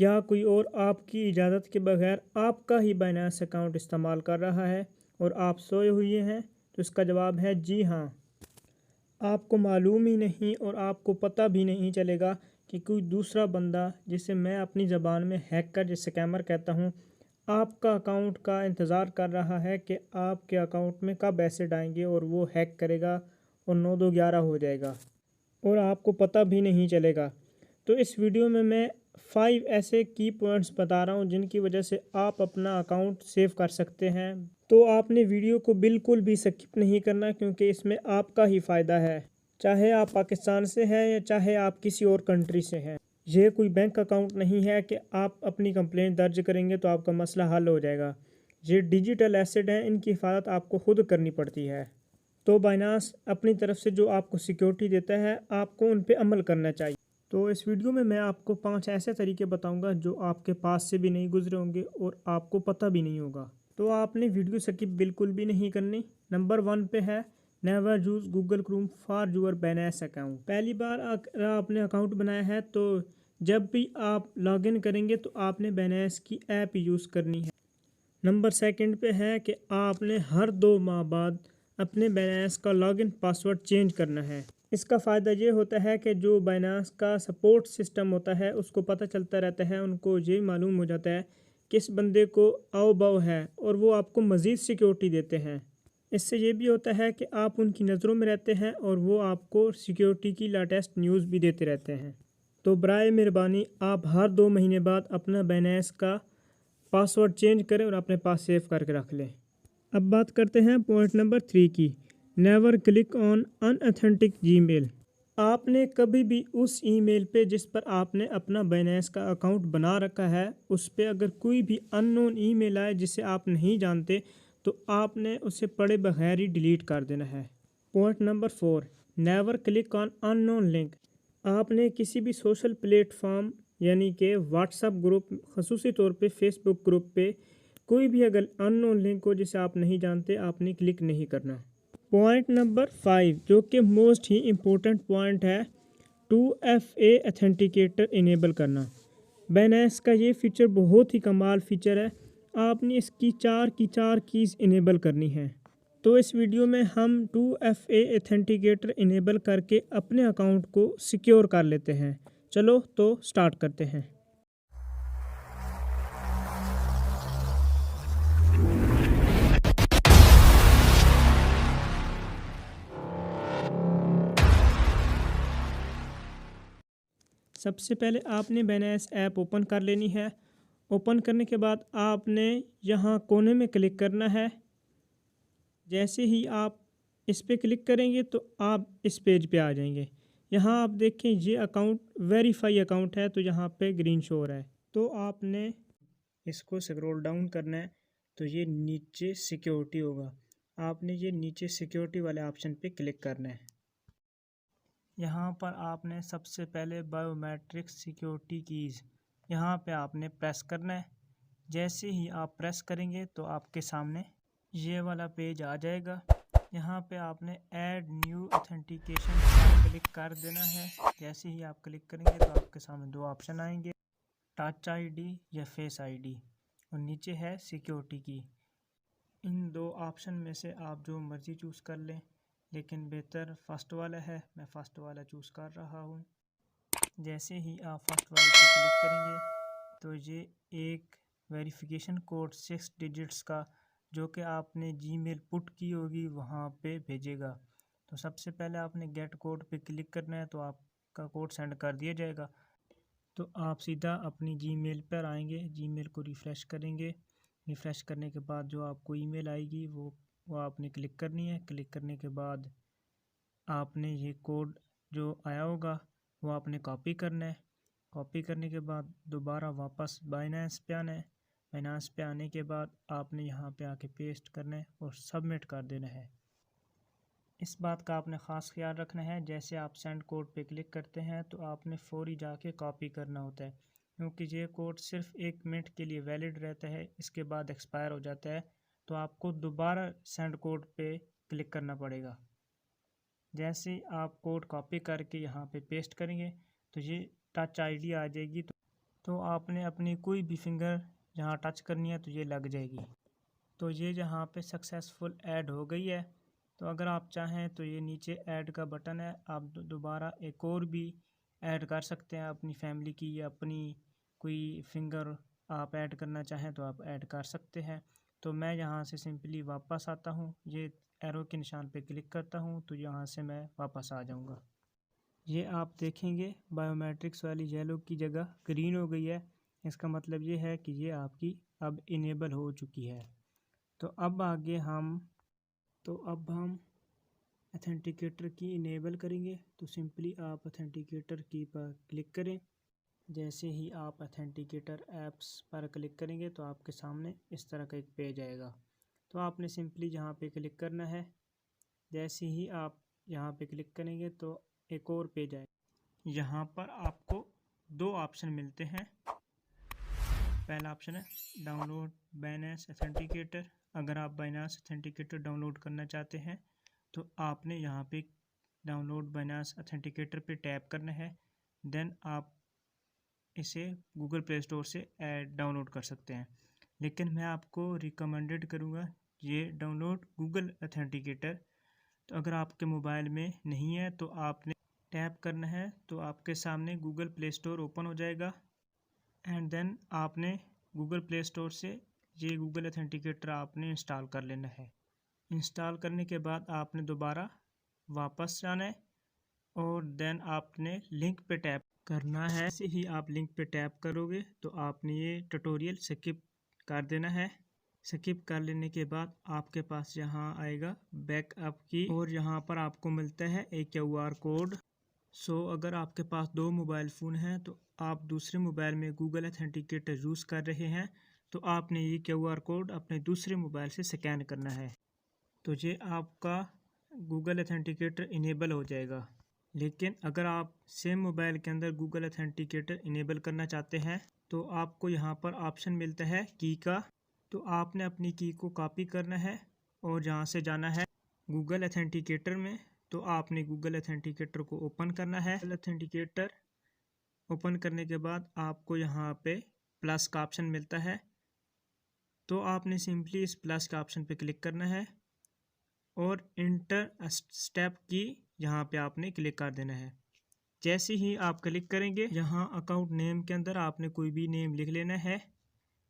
क्या कोई और आपकी इजाज़त के बगैर आपका ही बाइनेंस अकाउंट इस्तेमाल कर रहा है और आप सोए हुए हैं? तो इसका जवाब है जी हाँ। आपको मालूम ही नहीं और आपको पता भी नहीं चलेगा कि कोई दूसरा बंदा, जिसे मैं अपनी ज़बान में हैकर या स्कैमर कहता हूँ, आपका अकाउंट का इंतज़ार कर रहा है कि आपके अकाउंट में कब एसिड आएंगे और वो हैक करेगा और 9211 हो जाएगा और आपको पता भी नहीं चलेगा। तो इस वीडियो में मैं 5 ऐसे की पॉइंट्स बता रहा हूँ जिनकी वजह से आप अपना अकाउंट सेव कर सकते हैं। तो आपने वीडियो को बिल्कुल भी स्किप नहीं करना, क्योंकि इसमें आपका ही फ़ायदा है, चाहे आप पाकिस्तान से हैं या चाहे आप किसी और कंट्री से हैं। ये कोई बैंक अकाउंट नहीं है कि आप अपनी कंप्लेंट दर्ज करेंगे तो आपका मसला हल हो जाएगा। ये डिजिटल एसेट हैं, इनकी हिफाजत आपको खुद करनी पड़ती है। तो बाइनांस अपनी तरफ से जो आपको सिक्योरिटी देता है, आपको उन पे अमल करना चाहिए। तो इस वीडियो में मैं आपको 5 ऐसे तरीके बताऊंगा जो आपके पास से भी नहीं गुजरे होंगे और आपको पता भी नहीं होगा। तो आपने वीडियो स्किप बिल्कुल भी नहीं करनी। नंबर 1 पे है, never use Google Chrome for your Binance account. पहली बार अगर आपने अकाउंट बनाया है तो जब भी आप लॉगिन करेंगे तो आपने बाइनेंस की ऐप यूज़ करनी है। नंबर 2 पे है कि आपने हर 2 माह बाद अपने बाइनेंस का लॉगिन पासवर्ड चेंज करना है। इसका फ़ायदा ये होता है कि जो बाइनेंस का सपोर्ट सिस्टम होता है उसको पता चलता रहता है, उनको ये मालूम हो जाता है किस बंदे को आओ बाओ है और वो आपको मज़ीद सिक्योरिटी देते हैं। इससे ये भी होता है कि आप उनकी नज़रों में रहते हैं और वो आपको सिक्योरिटी की लेटेस्ट न्यूज़ भी देते रहते हैं। तो बराए मेहरबानी आप हर 2 महीने बाद अपना बाइनेंस का पासवर्ड चेंज करें और अपने पास सेव करके रख लें। अब बात करते हैं पॉइंट नंबर 3 की, never click on unauthentic Gmail. आपने कभी भी उस ईमेल पे जिस पर आपने अपना बाइनेंस का अकाउंट बना रखा है, उस पे अगर कोई भी अननोन ईमेल आए जिसे आप नहीं जानते, तो आपने उसे पढ़े बगैर ही डिलीट कर देना है। Point number 4, never click on unknown link. आपने किसी भी सोशल प्लेटफॉर्म यानी कि व्हाट्सएप ग्रुप, खसूसी तौर पे फेसबुक ग्रुप पे कोई भी अगर अननोन लिंक हो जिसे आप नहीं जानते, आपने क्लिक नहीं करना। पॉइंट नंबर 5 जो कि मोस्ट ही इम्पोर्टेंट पॉइंट है, 2FA अथेंटिकेटर इनेबल करना। बाइनेंस का ये फीचर बहुत ही कमाल फीचर है। आपने इसकी 4 की 4 कीज़ इनेबल करनी है। तो इस वीडियो में हम 2FA अथेंटिकेटर इनेबल करके अपने अकाउंट को सिक्योर कर लेते हैं। चलो तो स्टार्ट करते हैं। सबसे पहले आपने बाइनेंस ऐप ओपन कर लेनी है। ओपन करने के बाद आपने यहाँ कोने में क्लिक करना है। जैसे ही आप इस पे क्लिक करेंगे तो आप इस पेज पे आ जाएंगे। यहाँ आप देखें ये अकाउंट वेरीफाई अकाउंट है, तो यहाँ पे ग्रीन शो हो रहा है। तो आपने इसको स्क्रॉल डाउन करना है तो ये नीचे सिक्योरिटी होगा। आपने ये नीचे सिक्योरिटी वाले ऑप्शन पे क्लिक करना है। यहाँ पर आपने सबसे पहले बायोमेट्रिक सिक्योरिटी कीज़, यहाँ पे आपने प्रेस करना है। जैसे ही आप प्रेस करेंगे तो आपके सामने ये वाला पेज आ जाएगा। यहाँ पे आपने ऐड न्यू ऑथेंटिकेशन पर क्लिक कर देना है। जैसे ही आप क्लिक करेंगे तो आपके सामने 2 ऑप्शन आएंगे, टच आईडी या फेस आईडी, और नीचे है सिक्योरिटी की। इन 2 ऑप्शन में से आप जो मर्ज़ी चूज़ कर लें, लेकिन बेहतर फर्स्ट वाला है। मैं फ़र्स्ट वाला चूज़ कर रहा हूँ। जैसे ही आप फर्स्ट वाले पर क्लिक करेंगे तो ये एक वेरिफिकेशन कोड 6 डिजिट्स का, जो कि आपने जीमेल पुट की होगी, वहाँ पे भेजेगा। तो सबसे पहले आपने गेट कोड पे क्लिक करना है, तो आपका कोड सेंड कर दिया जाएगा। तो आप सीधा अपनी जीमेल पर आएंगे, जीमेल को रिफ़्रेश करेंगे। रिफ़्रेश करने के बाद जो आपको ईमेल आएगी वो आपने क्लिक करनी है। क्लिक करने के बाद आपने ये कोड जो आया होगा वो आपने कॉपी करना है। कॉपी करने के बाद दोबारा वापस बाइनेंस पे आना है। बाइनेंस पे आने के बाद आपने यहाँ पे आके पेस्ट करना है और सबमिट कर देना है। इस बात का आपने ख़ास ख्याल रखना है, जैसे आप सेंड कोड पे क्लिक करते हैं तो आपने फ़ौरी जाके कॉपी करना होता है, क्योंकि ये कोड सिर्फ 1 मिनट के लिए वैलिड रहता है, इसके बाद एक्सपायर हो जाता है। तो आपको दोबारा सेंड कोड पे क्लिक करना पड़ेगा। जैसे आप कोड कॉपी करके यहाँ पे पेस्ट करेंगे तो ये टच आईडी आ जाएगी। तो आपने अपनी कोई भी फिंगर जहाँ टच करनी है तो ये लग जाएगी। तो ये जहाँ पे सक्सेसफुल ऐड हो गई है। तो अगर आप चाहें तो ये नीचे ऐड का बटन है, आप दोबारा एक और भी ऐड कर सकते हैं अपनी फैमिली की या अपनी कोई फिंगर आप ऐड करना चाहें तो आप ऐड कर सकते हैं। तो मैं यहाँ से सिंपली वापस आता हूँ, ये एरो के निशान पे क्लिक करता हूँ तो यहाँ से मैं वापस आ जाऊँगा। ये आप देखेंगे बायोमेट्रिक्स वाली येलो की जगह ग्रीन हो गई है। इसका मतलब ये है कि ये आपकी अब इनेबल हो चुकी है। तो अब हम अथेंटिकेटर की इनेबल करेंगे। तो सिंपली आप अथेंटिकेटर की पर क्लिक करें। जैसे ही आप अथेंटिकेटर ऐप्स पर क्लिक करेंगे तो आपके सामने इस तरह का एक पेज आएगा। तो आपने सिंपली यहाँ पे क्लिक करना है। जैसे ही आप यहाँ पे क्लिक करेंगे तो एक और पेज आएगा। यहाँ पर आपको दो ऑप्शन मिलते हैं। पहला ऑप्शन है डाउनलोड बाइनेंस अथेंटिकेटर। अगर आप बाइनेंस अथेंटिकेटर डाउनलोड करना चाहते हैं तो आपने यहाँ पे डाउनलोड बाइनेंस अथेंटिकेटर पे टैप करना है। देन आप इसे गूगल प्ले स्टोर से डाउनलोड कर सकते हैं। लेकिन मैं आपको रिकमेंडेड करूँगा ये डाउनलोड गूगल अथेंटिकेटर। तो अगर आपके मोबाइल में नहीं है तो आपने टैप करना है तो आपके सामने गूगल प्ले स्टोर ओपन हो जाएगा। एंड देन आपने गूगल प्ले स्टोर से ये गूगल अथेंटिकेटर आपने इंस्टॉल कर लेना है। इंस्टॉल करने के बाद आपने दोबारा वापस जाना है और देन आपने लिंक पे टैप करना है। ऐसे ही आप लिंक पे टैप करोगे तो आपने ये ट्यूटोरियल स्किप कर देना है। स्किप कर लेने के बाद आपके पास यहाँ आएगा बैकअप की और यहाँ पर आपको मिलता है एक QR कोड। अगर आपके पास दो मोबाइल फ़ोन हैं तो आप दूसरे मोबाइल में गूगल अथेंटिकेटर यूज़ कर रहे हैं तो आपने ये QR कोड अपने दूसरे मोबाइल से स्कैन करना है। तो ये आपका गूगल अथेंटिकेटर इनेबल हो जाएगा। लेकिन अगर आप सेम मोबाइल के अंदर गूगल अथेंटिकेटर इनेबल करना चाहते हैं तो आपको यहाँ पर ऑप्शन मिलता है की का। तो आपने अपनी की को कॉपी करना है और यहाँ से जाना है गूगल अथेंटिकेटर में। तो आपने गूगल अथेंटिकेटर को ओपन करना है। गूगल अथेंटिकेटर ओपन करने के बाद आपको यहाँ पे प्लस का ऑप्शन मिलता है। तो आपने सिंपली इस प्लस का ऑप्शन पे क्लिक करना है और इंटर स्टेप की यहाँ पे आपने क्लिक कर देना है। जैसे ही आप क्लिक करेंगे यहाँ अकाउंट नेम के अंदर आपने कोई भी नेम लिख लेना है।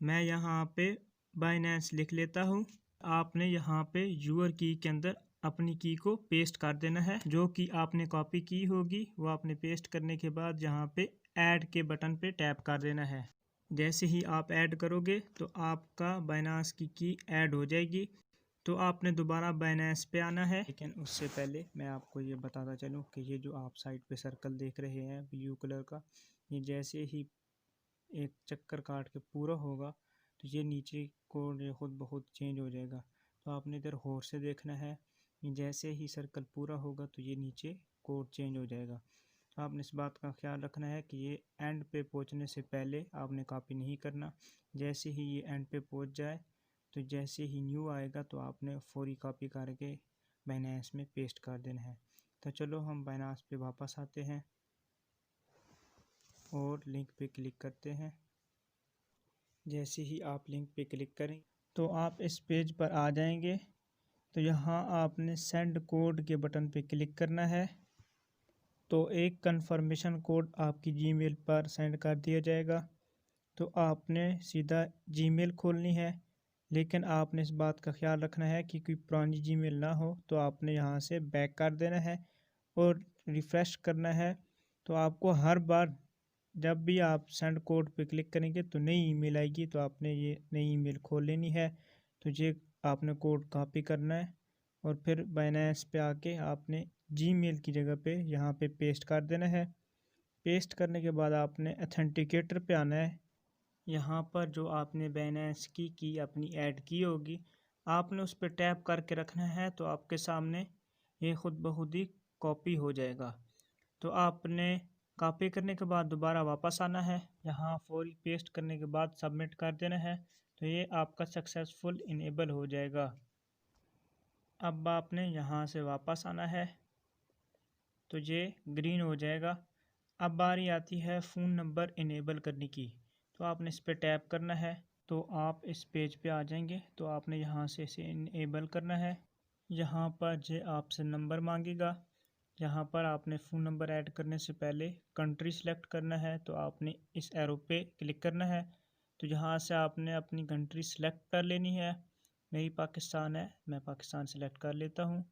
मैं यहाँ पे बाइनेंस लिख लेता हूँ। आपने यहाँ पे यूर की के अंदर अपनी की को पेस्ट कर देना है। जो कि आपने कॉपी की होगी वो आपने पेस्ट करने के बाद यहाँ पे ऐड के बटन पे टैप कर देना है। जैसे ही आप ऐड करोगे तो आपका बाइनेंस की ऐड हो जाएगी। तो आपने दोबारा बाइनेंस पे आना है। लेकिन उससे पहले मैं आपको ये बताता चलूँ कि ये जो आप साइड पे सर्कल देख रहे हैं ब्लू कलर का, ये जैसे ही एक चक्कर काट के पूरा होगा तो ये नीचे कोड ये खुद बहुत चेंज हो जाएगा। तो आपने इधर गौर से देखना है। जैसे ही सर्कल पूरा होगा तो ये नीचे कोड चेंज हो जाएगा। तो आपने इस बात का ख्याल रखना है कि ये एंड पे पहुंचने से पहले आपने कॉपी नहीं करना। जैसे ही ये एंड पे पहुंच जाए तो जैसे ही न्यू आएगा तो आपने फौरी कॉपी करके बाइनेंस में पेस्ट कर देना है। तो चलो हम बाइनेंस पे वापस आते हैं और लिंक पे क्लिक करते हैं। जैसे ही आप लिंक पे क्लिक करें तो आप इस पेज पर आ जाएंगे। तो यहाँ आपने सेंड कोड के बटन पे क्लिक करना है। तो एक कंफर्मेशन कोड आपकी जीमेल पर सेंड कर दिया जाएगा। तो आपने सीधा जीमेल खोलनी है। लेकिन आपने इस बात का ख्याल रखना है कि कोई पुरानी जीमेल ना हो। तो आपने यहाँ से बैक कर देना है और रिफ़्रेश करना है। तो आपको हर बार जब भी आप सेंड कोड पे क्लिक करेंगे तो नई ईमेल आएगी। तो आपने ये नई ईमेल खोल लेनी है। तो ये आपने कोड कॉपी करना है और फिर बाइनेंस पे आके आपने जीमेल की जगह पे यहाँ पे पेस्ट कर देना है। पेस्ट करने के बाद आपने अथेंटिकेटर पे आना है। यहाँ पर जो आपने बाइनेंस की अपनी ऐड की होगी आपने उस पर टैप करके रखना है। तो आपके सामने ये खुद ब खुद ही कॉपी हो जाएगा। तो आपने कॉपी करने के बाद दोबारा वापस आना है। यहाँ फौरी पेस्ट करने के बाद सबमिट कर देना है। तो ये आपका सक्सेसफुल इनेबल हो जाएगा। अब आपने यहाँ से वापस आना है तो ये ग्रीन हो जाएगा। अब बारी आती है फ़ोन नंबर इनेबल करने की। तो आपने इस पर टैप करना है, तो आप इस पेज पे आ जाएंगे। तो आपने यहाँ से इसे इनेबल करना है। यहाँ पर जे आपसे नंबर मांगेगा। यहाँ पर आपने फ़ोन नंबर ऐड करने से पहले कंट्री सेलेक्ट करना है, तो आपने इस एरो पे क्लिक करना है। तो यहाँ से आपने अपनी कंट्री सेलेक्ट कर लेनी है। मेरी पाकिस्तान है, मैं पाकिस्तान सेलेक्ट कर लेता हूँ।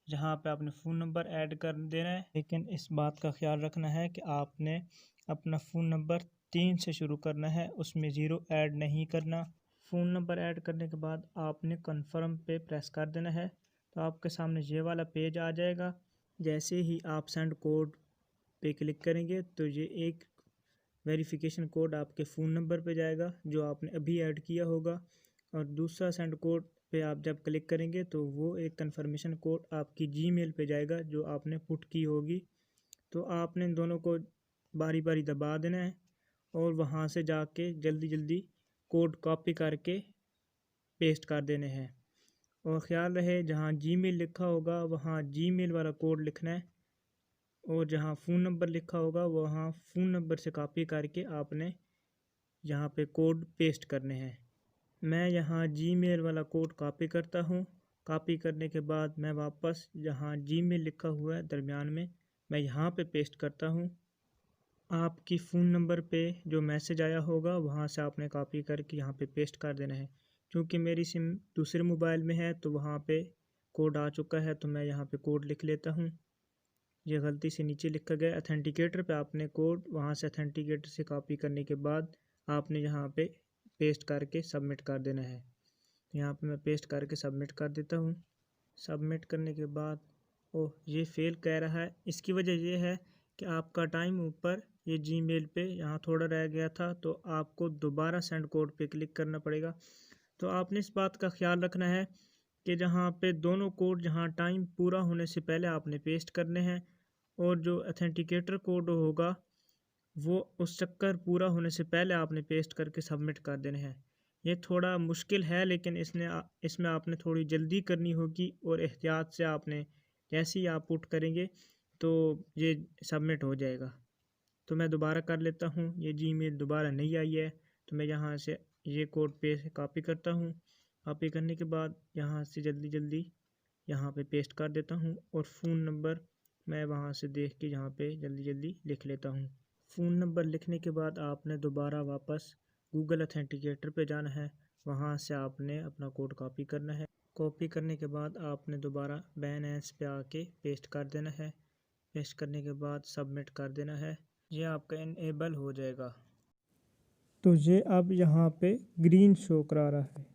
यहाँ पे आपने फ़ोन नंबर ऐड कर देना है, लेकिन इस बात का ख्याल रखना है कि आपने अपना फ़ोन नंबर 3 से शुरू करना है, उसमें 0 ऐड नहीं करना। फ़ोन नंबर ऐड करने के बाद आपने कन्फर्म पे प्रेस कर देना है। तो आपके सामने ये वाला पेज आ जाएगा। जैसे ही आप सेंड कोड पे क्लिक करेंगे तो ये एक वेरिफिकेशन कोड आपके फ़ोन नंबर पे जाएगा जो आपने अभी ऐड किया होगा, और दूसरा सेंड कोड पे आप जब क्लिक करेंगे तो वो एक कंफर्मेशन कोड आपकी जीमेल पे जाएगा जो आपने पुट की होगी। तो आपने इन दोनों को बारी बारी दबा देना है और वहाँ से जाके जल्दी जल्दी कोड कॉपी करके पेस्ट कर देने हैं। और ख़्याल रहे जहाँ जीमेल लिखा होगा वहाँ जीमेल वाला कोड लिखना है, और जहाँ फ़ोन नंबर लिखा होगा वहाँ फ़ोन नंबर से कॉपी करके आपने यहाँ पे कोड पेस्ट करने हैं। मैं यहाँ जीमेल वाला कोड कॉपी करता हूँ। कॉपी करने के बाद मैं वापस जहाँ जीमेल लिखा हुआ है दरमियान में, मैं यहाँ पे पेस्ट करता हूँ। आपकी फ़ोन नंबर पे जो मैसेज आया होगा वहाँ से आपने कॉपी करके यहाँ पे पेस्ट कर देना है। क्योंकि मेरी सिम दूसरे मोबाइल में है तो वहाँ पे कोड आ चुका है, तो मैं यहाँ पे कोड लिख लेता हूँ। ये गलती से नीचे लिखा गया अथेंटिकेटर पे, आपने कोड वहाँ से अथेंटिकेटर से कॉपी करने के बाद आपने यहाँ पे पेस्ट करके सबमिट कर देना है। यहाँ पे मैं पेस्ट करके सबमिट कर देता हूँ। सबमिट करने के बाद ओह ये फेल कह रहा है। इसकी वजह ये है कि आपका टाइम ऊपर ये जीमेल पे यहाँ थोड़ा रह गया था, तो आपको दोबारा सेंड कोड पे क्लिक करना पड़ेगा। तो आपने इस बात का ख्याल रखना है कि जहाँ पे दोनों कोड जहाँ टाइम पूरा होने से पहले आपने पेस्ट करने हैं, और जो अथेंटिकेटर कोड होगा वो उस चक्कर पूरा होने से पहले आपने पेस्ट करके सबमिट कर देने हैं। ये थोड़ा मुश्किल है, लेकिन इसमें आपने थोड़ी जल्दी करनी होगी और एहतियात से आपने जैसे ही आप पुट करेंगे तो ये सबमिट हो जाएगा। तो मैं दोबारा कर लेता हूँ। ये जीमेल दोबारा नहीं आई है, तो मैं यहाँ से ये कोड पे कॉपी करता हूँ। कॉपी करने के बाद यहाँ से जल्दी जल्दी यहाँ पे पेस्ट कर देता हूँ, और फ़ोन नंबर मैं वहाँ से देख के यहाँ पे जल्दी जल्दी लिख लेता हूँ। फ़ोन नंबर लिखने के बाद आपने दोबारा वापस गूगल अथेंटिकेटर पे जाना है। वहाँ से आपने अपना कोड कॉपी करना है। कॉपी करने के बाद आपने दोबारा बाइनेंस पे आके पेस्ट कर देना है। पेस्ट करने के बाद सबमिट कर देना है। ये आपका इनेबल हो जाएगा। तो ये अब यहाँ पे ग्रीन शो करा रहा है।